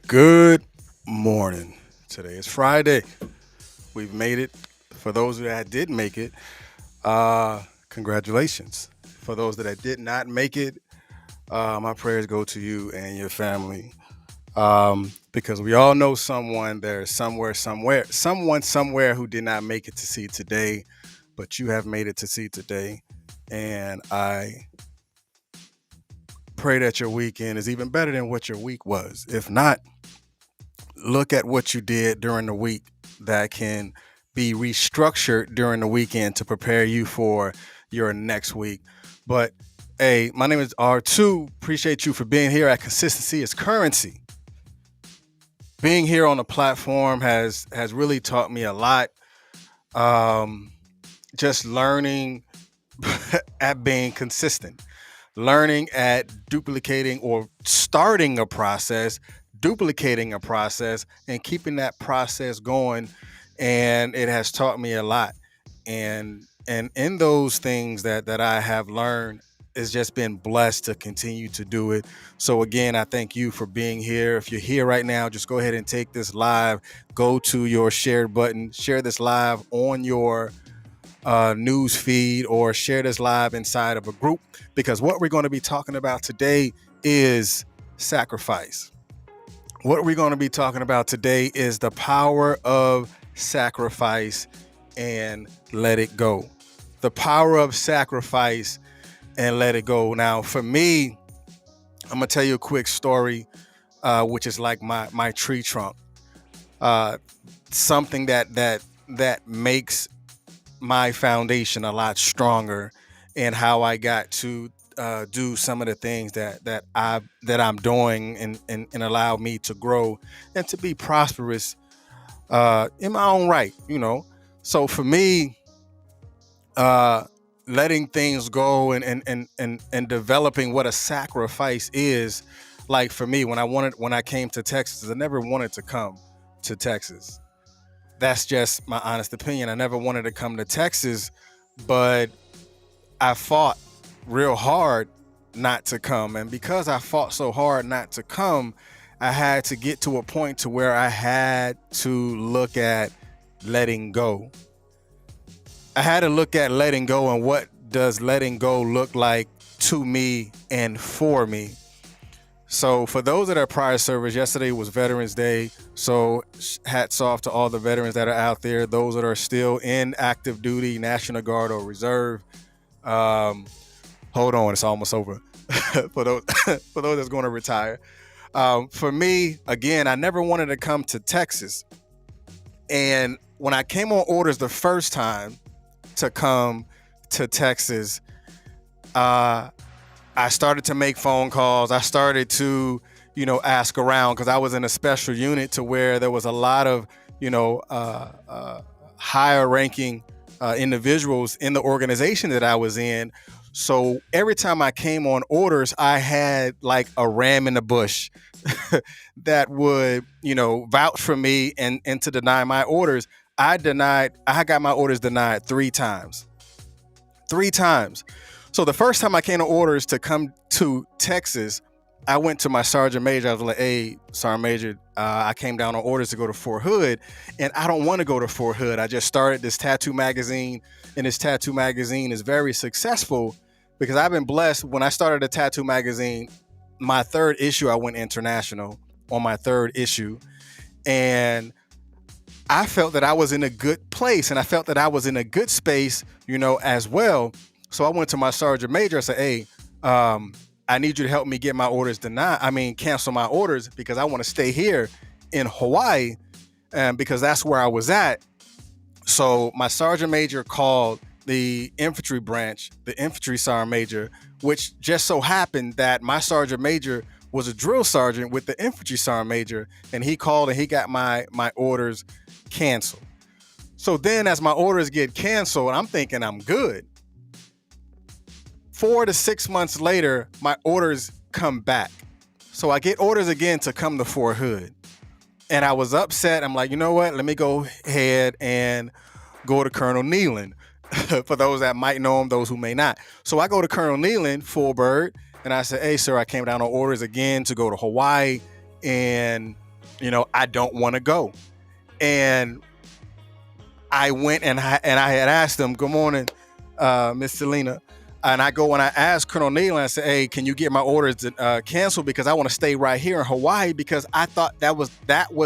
Good morning. Today is Friday. We've made it. For those that did make it, congratulations. For those that did not make it, my prayers go to you and your family. Because we all know someone there's someone somewhere who did not make it to see today, but you have made it to see today. And I pray that your weekend is even better than what your week was. If not, look at what you did during the week that can be restructured during the weekend to prepare you for your next week. But hey, my name is R2. Appreciate you for being here at Consistency is Currency. Being here on the platform has really taught me a lot. Um, just learning at being consistent, learning at duplicating or starting a process, duplicating a process, and keeping that process going. And it has taught me a lot. And in those things that I have learned, it's just been blessed to continue to do it. So again, I thank you for being here. If you're here right now, just go ahead and take this live. Go to your shared button, share this live on your news feed, or share this live inside of a group, because what we're going to be talking about today is sacrifice. What we're going to be talking about today is the power of sacrifice and let it go. The power of sacrifice and let it go. Now, for me, I'm going to tell you a quick story, which is like my tree trunk. Uh, Something that makes my foundation a lot stronger, and how I got to do some of the things that I'm doing, and allow me to grow and to be prosperous in my own right. So for me, uh, letting things go and developing what a sacrifice is. Like for me, when I came to Texas, I never wanted to come to Texas. That's just my honest opinion. I never wanted to come to Texas, but I fought real hard not to come. And because I fought so hard not to come, I had to get to a point to where I had to look at letting go. I had to look at letting go, and what does letting go look like to me and for me. So for those that are prior service, yesterday was Veterans Day. So hats off to all the veterans that are out there, those that are still in active duty, National Guard or Reserve. Um, Hold on, it's almost over. For those for those that's going to retire. For me, again, I never wanted to come to Texas. And when I came on orders the first time to come to Texas, uh, I started to make phone calls. I started to, ask around, because I was in a special unit to where there was a lot of, higher ranking individuals in the organization that I was in. So every time I came on orders, I had like a ram in the bush that would, vouch for me and to deny my orders. I got my orders denied three times. Three times. So the first time I came to orders to come to Texas, I went to my sergeant major. I was like, "Hey, sergeant major, I came down on orders to go to Fort Hood, and I don't want to go to Fort Hood. I just started this tattoo magazine, and this tattoo magazine is very successful because I've been blessed. When I started a tattoo magazine, my third issue, I went international on my third issue, and I felt that I was in a good place, and I felt that I was in a good space, as well. So I went to my sergeant major. I said, "Hey, I need you to help me get my orders denied. Cancel my orders, because I want to stay here in Hawaii, because that's where I was at." So my sergeant major called the infantry branch, the infantry sergeant major, which just so happened that my sergeant major was a drill sergeant with the infantry sergeant major, and he called and he got my orders canceled. So then, as my orders get canceled, I'm thinking I'm good. 4 to 6 months later, my orders come back. So I get orders again to come to Fort Hood. And I was upset. I'm like, you know what? Let me go ahead and go to Colonel Nealon. For those that might know him, those who may not. So I go to Colonel Nealon, Full Bird, and I said, "Hey, sir, I came down on orders again to go to Hawaii, and I don't want to go. And I went and I had asked them, "Good morning, Miss Selena." And I go and I asked Colonel Neal and I said, "Hey, can you get my orders canceled because I want to stay right here in Hawaii because I thought that was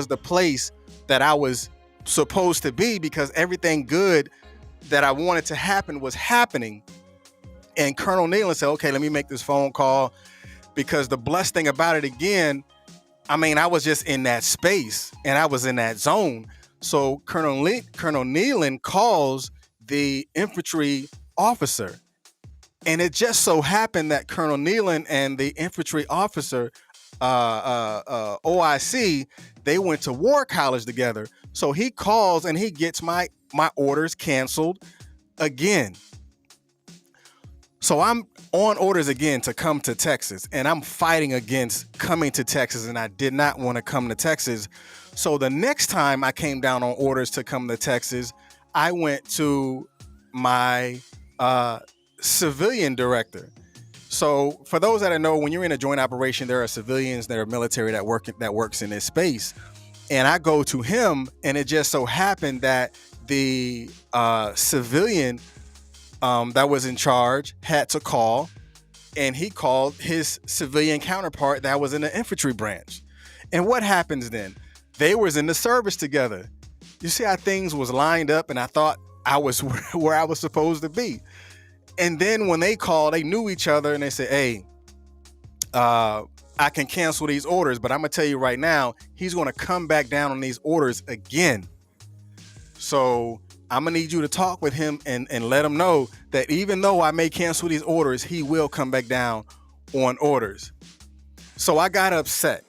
the place that I was supposed to be because everything good that I wanted to happen was happening." And Colonel Neal said, "Okay, let me make this phone call," because the blessed thing about it again, I mean, I was just in that space and I was in that zone. So Colonel Nealon calls the infantry officer. And it just so happened that Colonel Nealon and the infantry officer, OIC, they went to war college together. So he calls and he gets my orders canceled again. So I'm on orders again to come to Texas, and I'm fighting against coming to Texas, and I did not want to come to Texas. So the next time I came down on orders to come to Texas, I went to my civilian director. So for those that know, when you're in a joint operation, there are civilians, there are military that works in this space. And I go to him, and it just so happened that the civilian that was in charge had to call, and he called his civilian counterpart that was in the infantry branch. And what happens then? They was in the service together. You see how things was lined up, and I thought I was where I was supposed to be. And then when they called, they knew each other, and they said, "Hey, I can cancel these orders, but I'm gonna tell you right now, he's gonna come back down on these orders again. So I'm gonna need you to talk with him and let him know that even though I may cancel these orders, he will come back down on orders." So I got upset.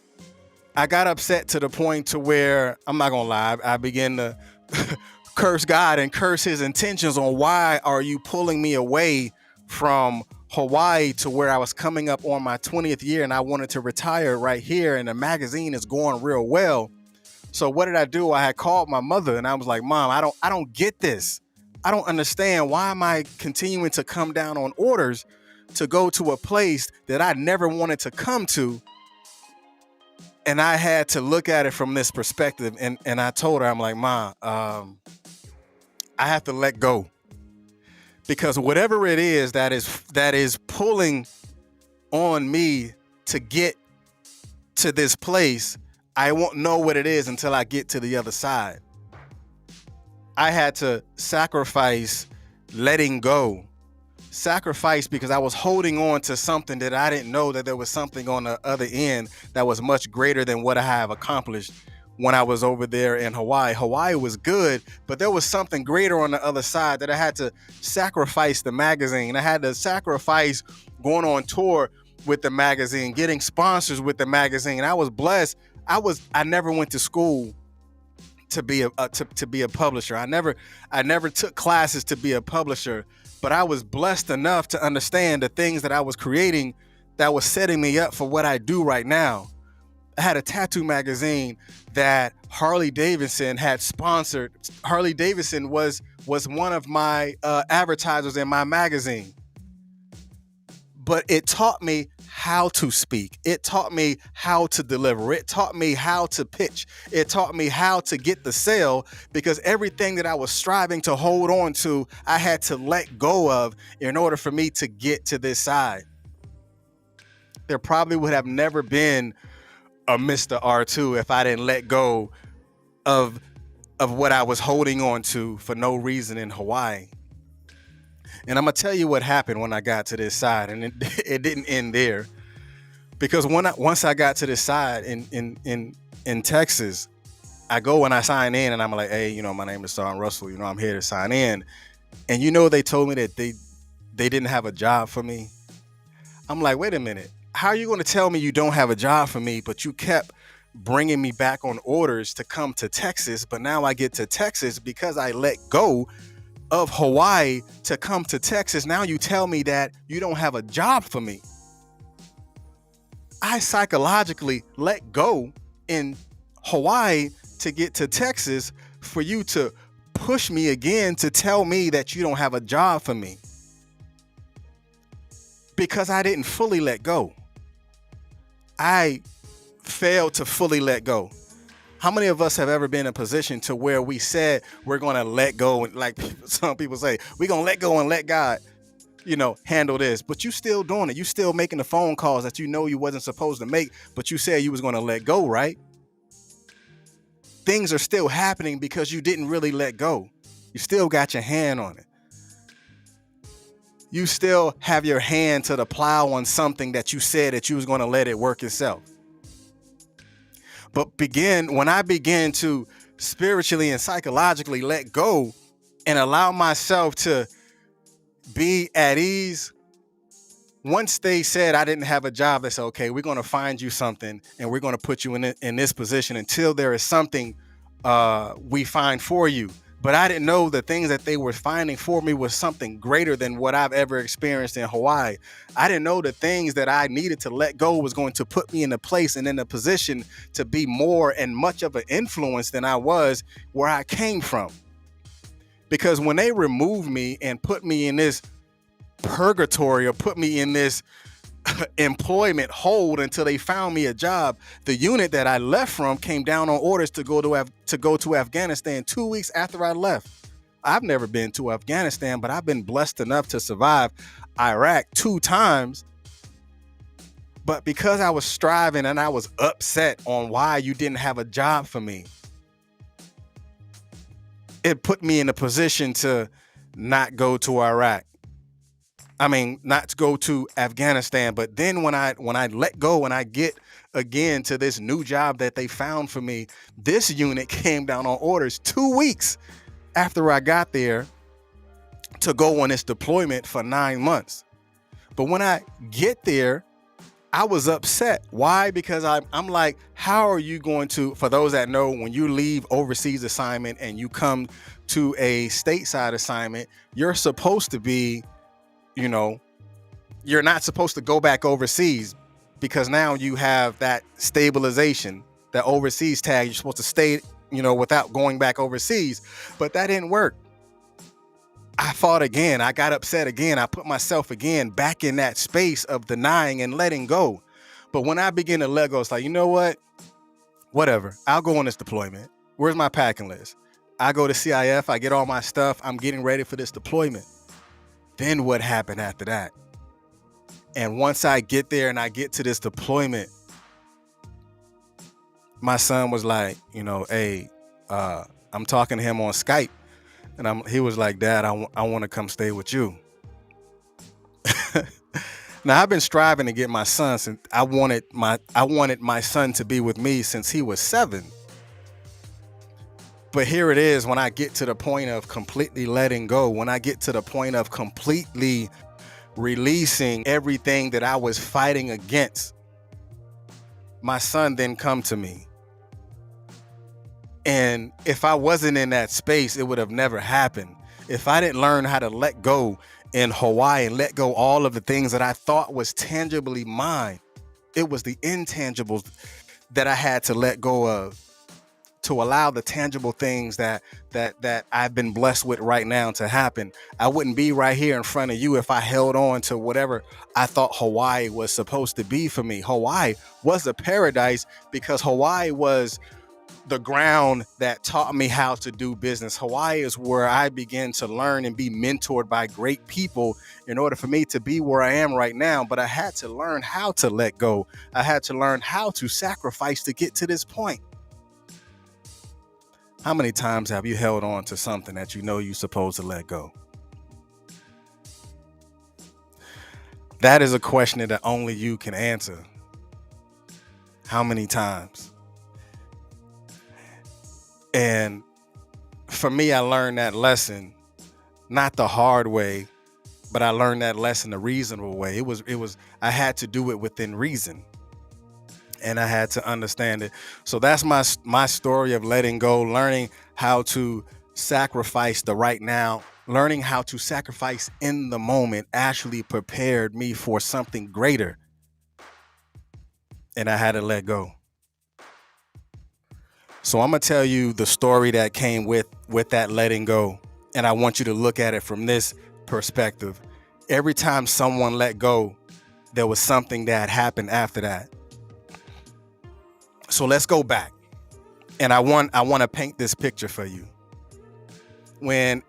I got upset to the point to where, I'm not gonna lie, I began to curse God and curse his intentions on why are you pulling me away from Hawaii to where I was coming up on my 20th year and I wanted to retire right here and the magazine is going real well. So what did I do? I had called my mother and I was like, "Mom, I don't get this. I don't understand. Why am I continuing to come down on orders to go to a place that I never wanted to come to?" And I had to look at it from this perspective. And I told her, I'm like, "Mom, I have to let go. Because whatever it is that is pulling on me to get to this place, I won't know what it is until I get to the other side." I had to sacrifice letting go. Sacrifice because I was holding on to something that I didn't know that there was something on the other end that was much greater than what I have accomplished when I was over there in Hawaii. Hawaii was good, but there was something greater on the other side that I had to sacrifice the magazine. I had to sacrifice going on tour with the magazine, getting sponsors with the magazine. I was blessed. I never went to school to be a publisher. I never took classes to be a publisher, but I was blessed enough to understand the things that I was creating that was setting me up for what I do right now. I had a tattoo magazine that Harley Davidson had sponsored. Harley Davidson was one of my advertisers in my magazine. But it taught me how to speak. It taught me how to deliver. It taught me how to pitch. It taught me how to get the sale, because everything that I was striving to hold on to, I had to let go of in order for me to get to this side. There probably would have never been a Mr. R2 if I didn't let go of what I was holding on to for no reason in Hawaii. And I'm gonna tell you what happened when I got to this side, and it didn't end there, because once I got to this side in Texas, I go and I sign in, and I'm like, "Hey, my name is Sergeant Russell. I'm here to sign in." And they told me that they didn't have a job for me. I'm like, "Wait a minute. How are you going to tell me you don't have a job for me, but you kept bringing me back on orders to come to Texas, but now I get to Texas because I let go of Hawaii to come to Texas. Now you tell me that you don't have a job for me." I psychologically let go in Hawaii to get to Texas for you to push me again to tell me that you don't have a job for me, because I didn't fully let go. I failed to fully let go. How many of us have ever been in a position to where we said we're going to let go, and like some people say, we're going to let go and let God, handle this, but you still doing it. You still making the phone calls that you wasn't supposed to make, but you said you was going to let go, right? Things are still happening because you didn't really let go. You still got your hand on it. You still have your hand to the plow on something that you said that you was going to let it work itself. But when I began to spiritually and psychologically let go and allow myself to be at ease, once they said I didn't have a job, they said, okay, we're going to find you something and we're going to put you in this position until there is something we find for you. But I didn't know the things that they were finding for me was something greater than what I've ever experienced in Hawaii. I didn't know the things that I needed to let go was going to put me in a place and in a position to be more and much of an influence than I was where I came from. Because when they removed me and put me in this purgatory or put me in this employment hold until they found me a job, the unit that I left from came down on orders to go to Afghanistan 2 weeks after I left. I've never been to Afghanistan, but I've been blessed enough to survive Iraq 2 times. But because I was striving and I was upset on why you didn't have a job for me, it put me in a position to not go to Iraq. Not to go to Afghanistan. But then when I let go and I get again to this new job that they found for me, this unit came down on orders 2 weeks after I got there to go on this deployment for 9 months. But when I get there, I was upset. Why? Because I'm like, how are you going to, for those that know, when you leave overseas assignment and you come to a stateside assignment, you're supposed to be, you're not supposed to go back overseas because now you have that stabilization, that overseas tag. You're supposed to stay, without going back overseas. But that didn't work. I fought again. I got upset again. I put myself again back in that space of denying and letting go. But when I begin to let go, it's like, you know what? Whatever. I'll go on this deployment. Where's my packing list? I go to CIF. I get all my stuff. I'm getting ready for this deployment. Then what happened after that? And once I get there and I get to this deployment, my son was like, hey, I'm talking to him on Skype. And he was like, Dad, I want to come stay with you. Now, I've been striving to get my son since I wanted my son to be with me since he was 7. But here it is, when I get to the point of completely letting go, when I get to the point of completely releasing everything that I was fighting against, my son then come to me. And if I wasn't in that space, it would have never happened. If I didn't learn how to let go in Hawaii and let go all of the things that I thought was tangibly mine, it was the intangibles that I had to let go of to allow the tangible things that I've been blessed with right now to happen. I wouldn't be right here in front of you if I held on to whatever I thought Hawaii was supposed to be for me. Hawaii was a paradise because Hawaii was the ground that taught me how to do business. Hawaii is where I began to learn and be mentored by great people in order for me to be where I am right now. But I had to learn how to let go. I had to learn how to sacrifice to get to this point. How many times have you held on to something that you're supposed to let go? That is a question that only you can answer. How many times? And for me, I learned that lesson, not the hard way, but I learned that lesson the reasonable way. I had to do it within reason. And I had to understand it. So that's my story of letting go, learning how to sacrifice the right now, learning how to sacrifice in the moment actually prepared me for something greater. And I had to let go. So I'm going to tell you the story that came with that letting go. And I want you to look at it from this perspective. Every time someone let go, there was something that happened after that. So let's go back. And I want to paint this picture for you. When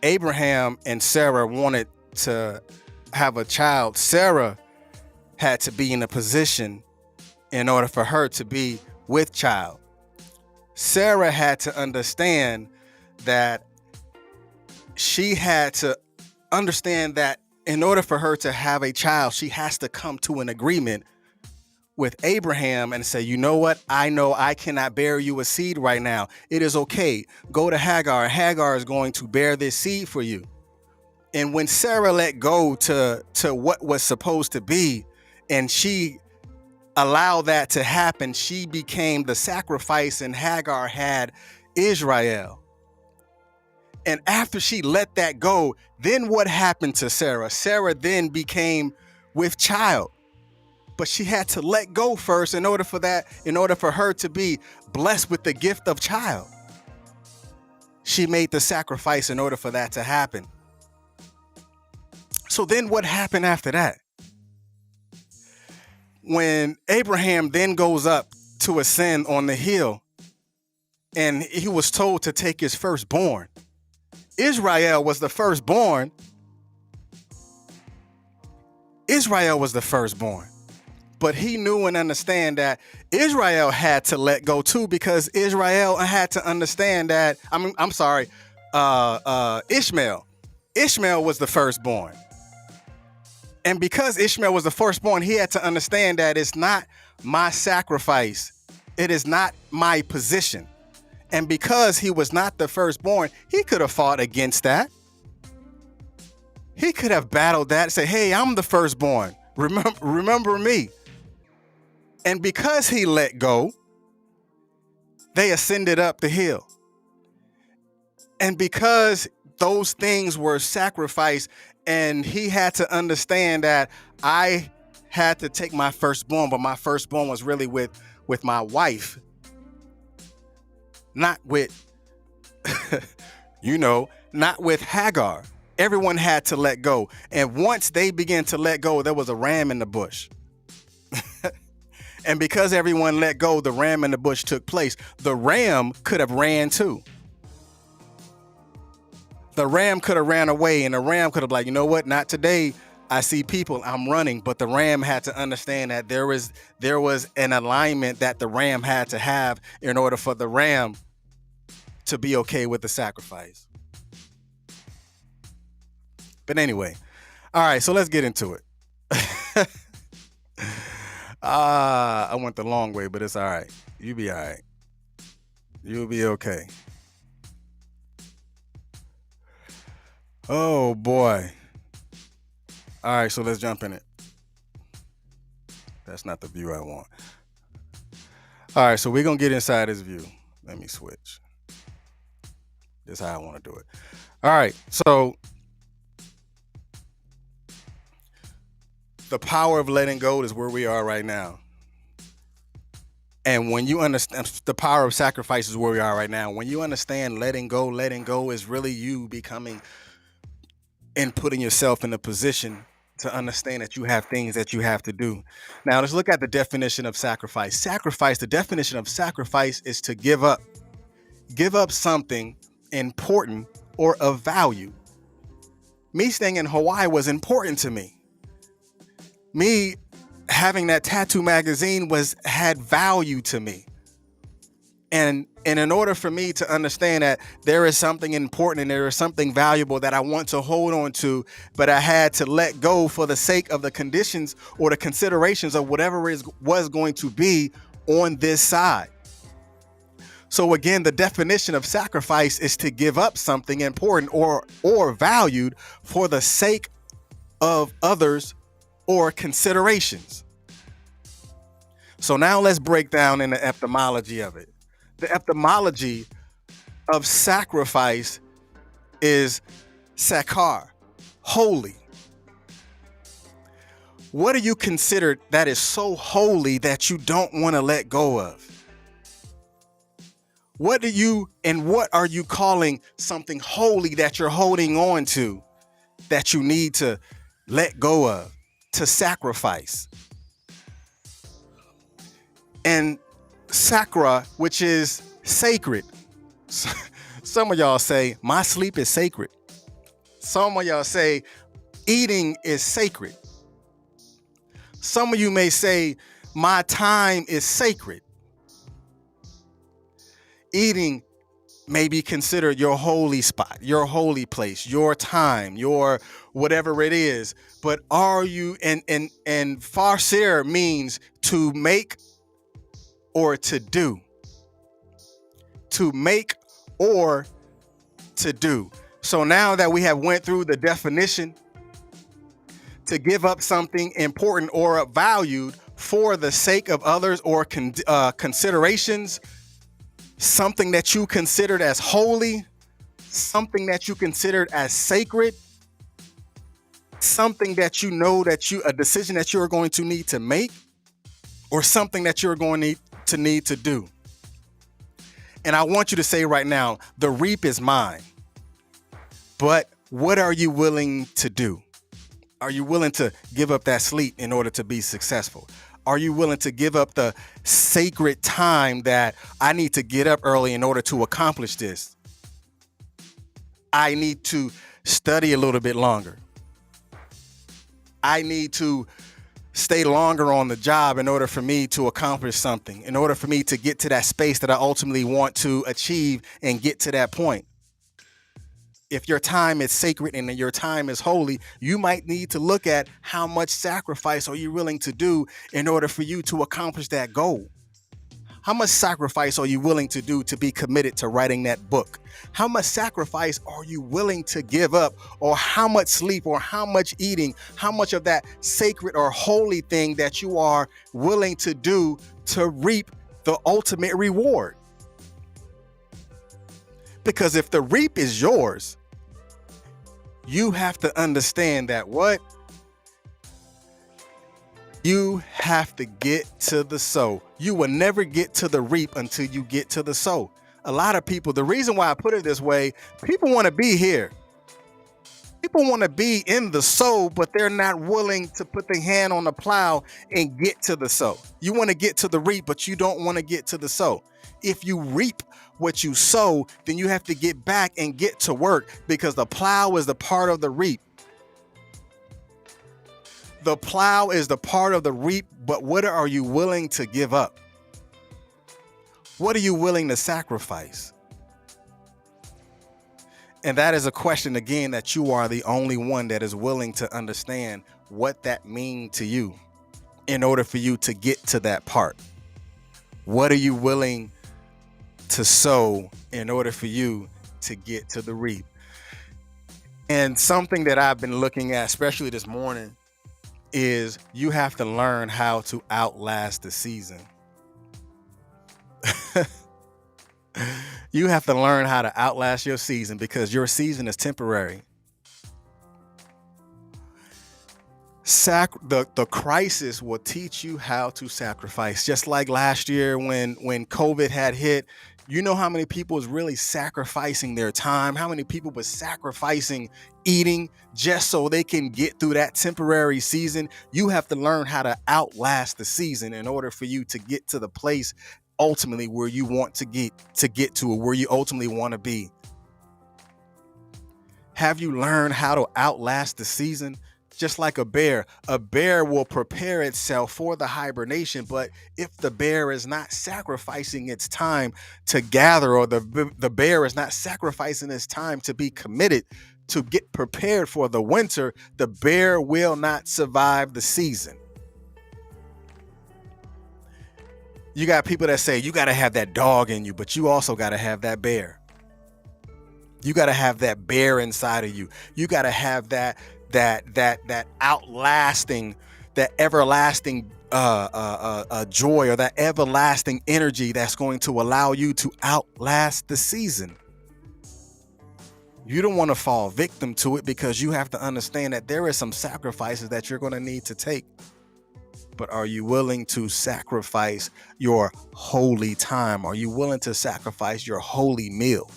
Abraham and Sarah wanted to have a child, Sarah had to be in a position in order for her to be with child. Sarah had to understand that she had to understand that in order for her to have a child, she has to come to an agreement with Abraham and say, you know what? I know I cannot bear you a seed right now. It is okay. Go to Hagar. Hagar is going to bear this seed for you. And when Sarah let go to what was supposed to be, and she allowed that to happen, she became the sacrifice, and Hagar had Israel. And after she let that go, then what happened to Sarah? Sarah then became with child. But she had to let go first in order for her to be blessed with the gift of child. She made the sacrifice in order for that to happen. So then what happened after that? When Abraham then goes up to ascend on the hill, and he was told to take his firstborn. Israel was the firstborn. Israel was the firstborn. But he knew and understand that Israel had to let go too, because Israel had to understand that, Ishmael. Ishmael was the firstborn. And because Ishmael was the firstborn, he had to understand that it's not my sacrifice. It is not my position. And because he was not the firstborn, he could have fought against that. He could have battled that and say, hey, I'm the firstborn. Remember me. And because he let go, they ascended up the hill. And because those things were sacrificed, and he had to understand that I had to take my firstborn, but my firstborn was really with my wife, not with, not with Hagar. Everyone had to let go. And once they began to let go, there was a ram in the bush. And because everyone let go, the ram in the bush took place. The ram could have ran too. The ram could have ran away, and the ram could have like, you know what? Not today. I see people, I'm running. But the ram had to understand that there was an alignment that the ram had to have in order for the ram to be okay with the sacrifice. But anyway, all right, so let's get into it. I went the long way, but it's all right. You be all right. You'll be okay. Oh boy. All right, so let's jump in it. That's not the view I want. All right, so we're going to get inside this view. Let me switch. This is how I want to do it. All right, so the power of letting go is where we are right now. And when you understand the power of sacrifice is where we are right now. When you understand letting go is really you becoming and putting yourself in a position to understand that you have things that you have to do. Now, let's look at the definition of sacrifice. The definition of sacrifice is to give up. Give up something important or of value. Me staying in Hawaii was important to me. Me having that tattoo magazine had value to me. And in order for me to understand that there is something important and there is something valuable that I want to hold on to, but I had to let go for the sake of the conditions or the considerations of whatever was going to be on this side. So again, the definition of sacrifice is to give up something important or valued for the sake of others or considerations. So now let's break down in the etymology of it. The etymology of sacrifice is sakar, holy. What do you consider that is so holy that you don't want to let go of? What are you calling something holy that you're holding on to that you need to let go of, to sacrifice? And Sacra, which is sacred. Some of y'all say, my sleep is sacred. Some of y'all say, eating is sacred. Some of you may say, my time is sacred. Eating may be considered your holy spot, your holy place, your time, your whatever it is. But are you, and farser means to make or to do. To make or to do. So now that we have went through the definition, to give up something important or valued for the sake of others or considerations, something that you considered as holy, something that you considered as sacred, something that you know that a decision that you're going to need to make, or something that you're going to need to do. And I want you to say right now, the reap is mine. But what are you willing to do? Are you willing to give up that sleep in order to be successful? Are you willing to give up the sacred time that I need to get up early in order to accomplish this? I need to study a little bit longer. I need to stay longer on the job in order for me to accomplish something, in order for me to get to that space that I ultimately want to achieve and get to that point. If your time is sacred and your time is holy, you might need to look at how much sacrifice are you willing to do in order for you to accomplish that goal. How much sacrifice are you willing to do to be committed to writing that book? How much sacrifice are you willing to give up, or how much sleep or how much eating, how much of that sacred or holy thing that you are willing to do to reap the ultimate reward? Because if the reap is yours, you have to understand that what? You have to get to the sow. You will never get to the reap until you get to the sow. A lot of people, the reason why I put it this way, people want to be here. People want to be in the sow, but they're not willing to put their hand on the plow and get to the sow. You want to get to the reap, but you don't want to get to the sow. If you reap what you sow, then you have to get back and get to work, because the plow is the part of the reap. The plow is the part of the reap, but what are you willing to give up? What are you willing to sacrifice? And that is a question, again, that you are the only one that is willing to understand what that means to you in order for you to get to that part. What are you willing to sow in order for you to get to the reap? And something that I've been looking at, especially this morning, is you have to learn how to outlast the season. You have to learn how to outlast your season, because your season is temporary. The crisis will teach you how to sacrifice. Just like last year when COVID had hit, you know how many people was really sacrificing their time, how many people was sacrificing eating just so they can get through that temporary season. You have to learn how to outlast the season in order for you to get to the place ultimately where you want to get to, or where you ultimately want to be. Have you learned how to outlast the season? Just like a bear will prepare itself for the hibernation, but if the bear is not sacrificing its time to gather, or the bear is not sacrificing its time to be committed to get prepared for the winter, the bear will not survive the season. You got people that say you got to have that dog in you, but you also got to have that bear. You got to have that bear inside of you. You got to have that outlasting, that everlasting joy, or that everlasting energy that's going to allow you to outlast the season. You don't want to fall victim to it, because you have to understand that there is some sacrifices that you're going to need to take. But are you willing to sacrifice your holy time? Are you willing to sacrifice your holy meal?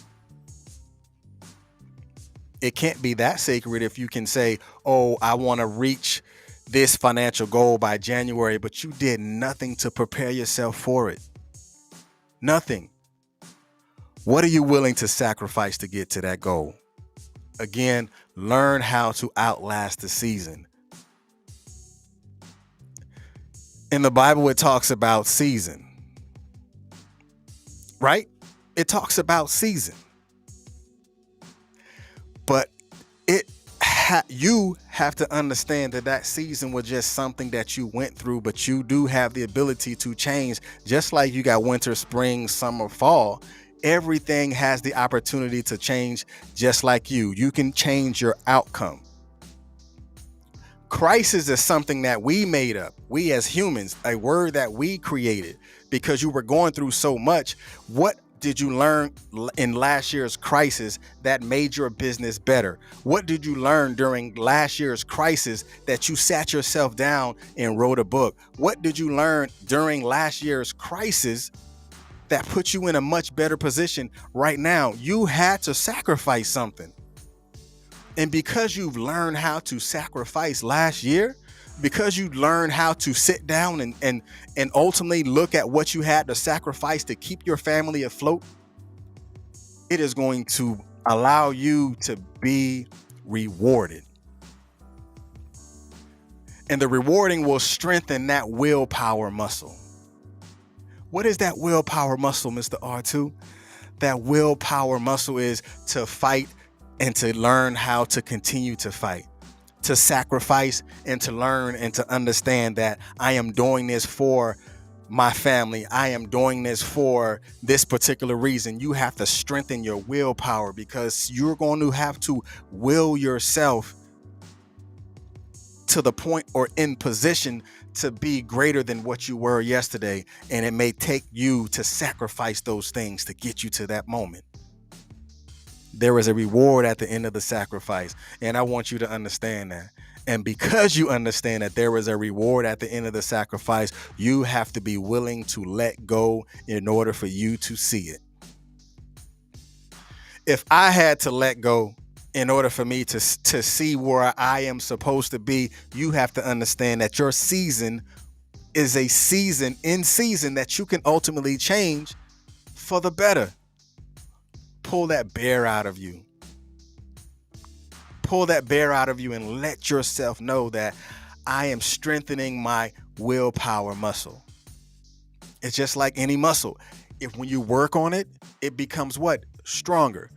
It can't be that sacred if you can say, oh, I want to reach this financial goal by January, but you did nothing to prepare yourself for it. Nothing. What are you willing to sacrifice to get to that goal? Again, learn how to outlast the season. In the Bible, it talks about season, right? It talks about season. But you have to understand that season was just something that you went through, but you do have the ability to change. Just like you got winter, spring, summer, fall, everything has the opportunity to change. Just like you can change your outcome. Crisis is something that we made up, we as humans, a word that we created because you were going through so much. What did you learn in last year's crisis that made your business better? What did you learn during last year's crisis that you sat yourself down and wrote a book? What did you learn during last year's crisis that put you in a much better position right now? You had to sacrifice something. And because you've learned how to sacrifice last year, because you learned how to sit down and ultimately look at what you had to sacrifice to keep your family afloat, it is going to allow you to be rewarded. And the rewarding will strengthen that willpower muscle. What is that willpower muscle, Mr. R2? That willpower muscle is to fight and to learn how to continue to fight, to sacrifice and to learn and to understand that I am doing this for my family. I am doing this for this particular reason. You have to strengthen your willpower because you're going to have to will yourself to the point or in position to be greater than what you were yesterday. And it may take you to sacrifice those things to get you to that moment. There is a reward at the end of the sacrifice. And I want you to understand that. And because you understand that there is a reward at the end of the sacrifice, you have to be willing to let go in order for you to see it. If I had to let go in order for me to see where I am supposed to be, you have to understand that your season is a season in season that you can ultimately change for the better. Pull that bear out of you. Pull that bear out of you and let yourself know that I am strengthening my willpower muscle. It's just like any muscle. When you work on it, it becomes what? Stronger.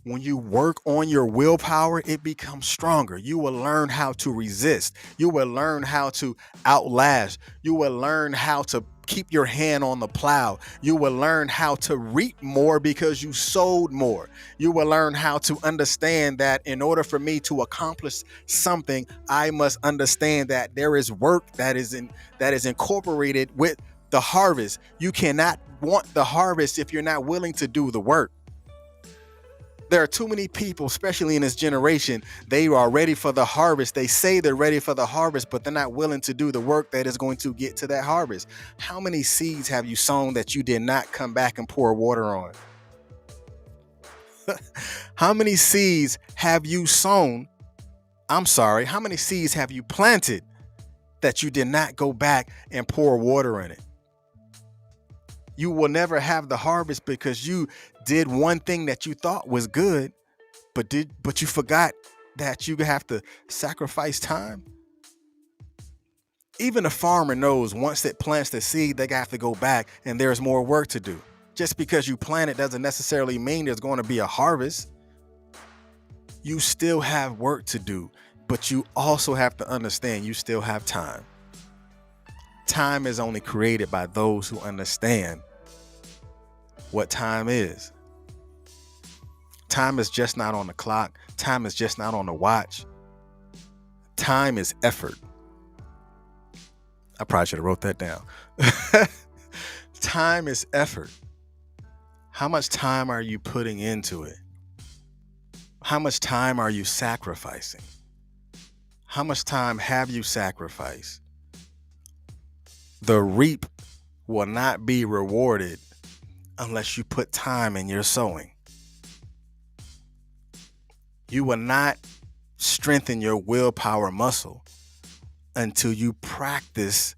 When you work on your willpower, it becomes stronger. You will learn how to resist. You will learn how to outlast. You will learn how to keep your hand on the plow. You will learn how to reap more because you sowed more. You will learn how to understand that in order for me to accomplish something, I must understand that there is work that is incorporated with the harvest. You cannot want the harvest if you're not willing to do the work. There are too many people, especially in this generation, they are ready for the harvest. They say they're ready for the harvest, but they're not willing to do the work that is going to get to that harvest. How many seeds have you sown that you did not come back and pour water on? How many seeds have you sown? How many seeds have you planted that you did not go back and pour water in it? You will never have the harvest because you did one thing that you thought was good, but you forgot that you have to sacrifice time. Even a farmer knows once it plants the seed, they have to go back and there's more work to do. Just because you plant it doesn't necessarily mean there's going to be a harvest. You still have work to do, but you also have to understand you still have time. Time is only created by those who understand what time is. Time is just not on the clock. Time is just not on the watch. Time is effort. I probably should have wrote that down. Time is effort. How much time are you putting into it? How much time are you sacrificing? How much time have you sacrificed? The reap will not be rewarded unless you put time in your sowing. You will not strengthen your willpower muscle until you practice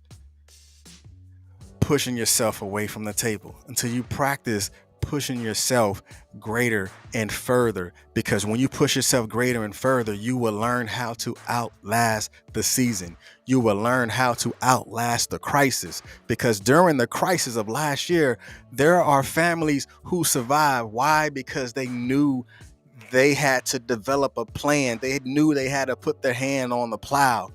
pushing yourself away from the table, until you practice pushing yourself greater and further. Because when you push yourself greater and further, you will learn how to outlast the season. You will learn how to outlast the crisis. Because during the crisis of last year, there are families who survived. Why? Because they knew they had to develop a plan. They knew they had to put their hand on the plow.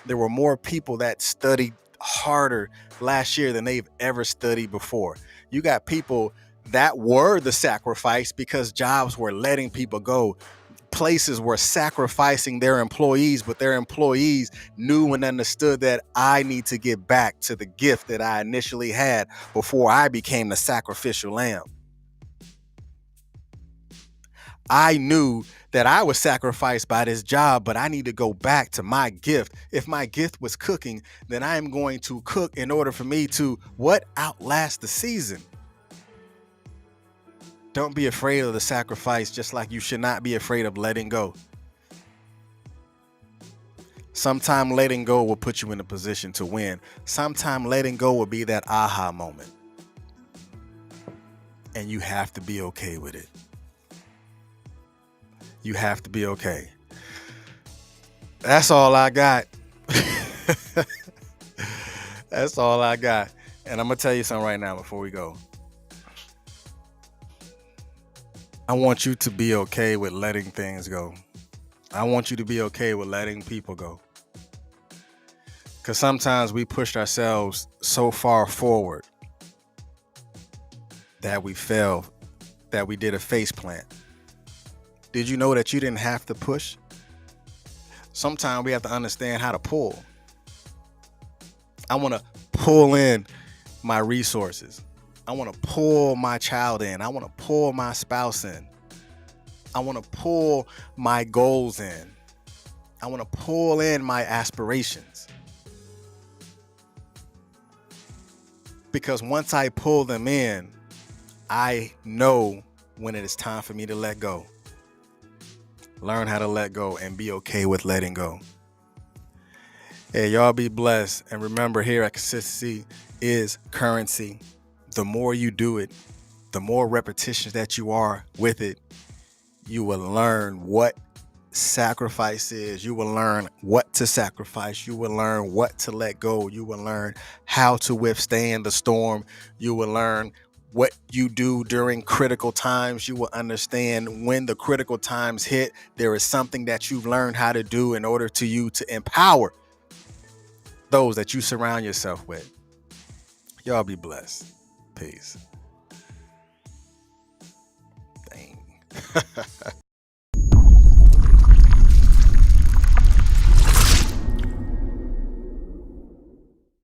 There were more people that studied harder last year than they've ever studied before. You got people that were the sacrifice because jobs were letting people go. Places were sacrificing their employees, but their employees knew and understood that I need to get back to the gift that I initially had before I became the sacrificial lamb. I knew that I was sacrificed by this job, but I need to go back to my gift. If my gift was cooking, then I am going to cook in order for me to outlast the season. Don't be afraid of the sacrifice, just like you should not be afraid of letting go. Sometime letting go will put you in a position to win. Sometime letting go will be that aha moment. And you have to be okay with it. You have to be okay. That's all I got. That's all I got. And I'm going to tell you something right now before we go. I want you to be okay with letting things go. I want you to be okay with letting people go. Because sometimes we pushed ourselves so far forward that we fell, that we did a face plant. Did you know that you didn't have to push? Sometimes we have to understand how to pull. I want to pull in my resources. I want to pull my child in. I want to pull my spouse in. I want to pull my goals in. I want to pull in my aspirations. Because once I pull them in, I know when it is time for me to let go. Learn how to let go and be okay with letting go. Hey, y'all be blessed. And remember, here at Consistency is currency. The more you do it, the more repetitions that you are with it, you will learn what sacrifice is. You will learn what to sacrifice. You will learn what to let go. You will learn how to withstand the storm. You will learn what you do during critical times. You will understand when the critical times hit, there is something that you've learned how to do in order to you to empower those that you surround yourself with. Y'all be blessed. Peace. Dang.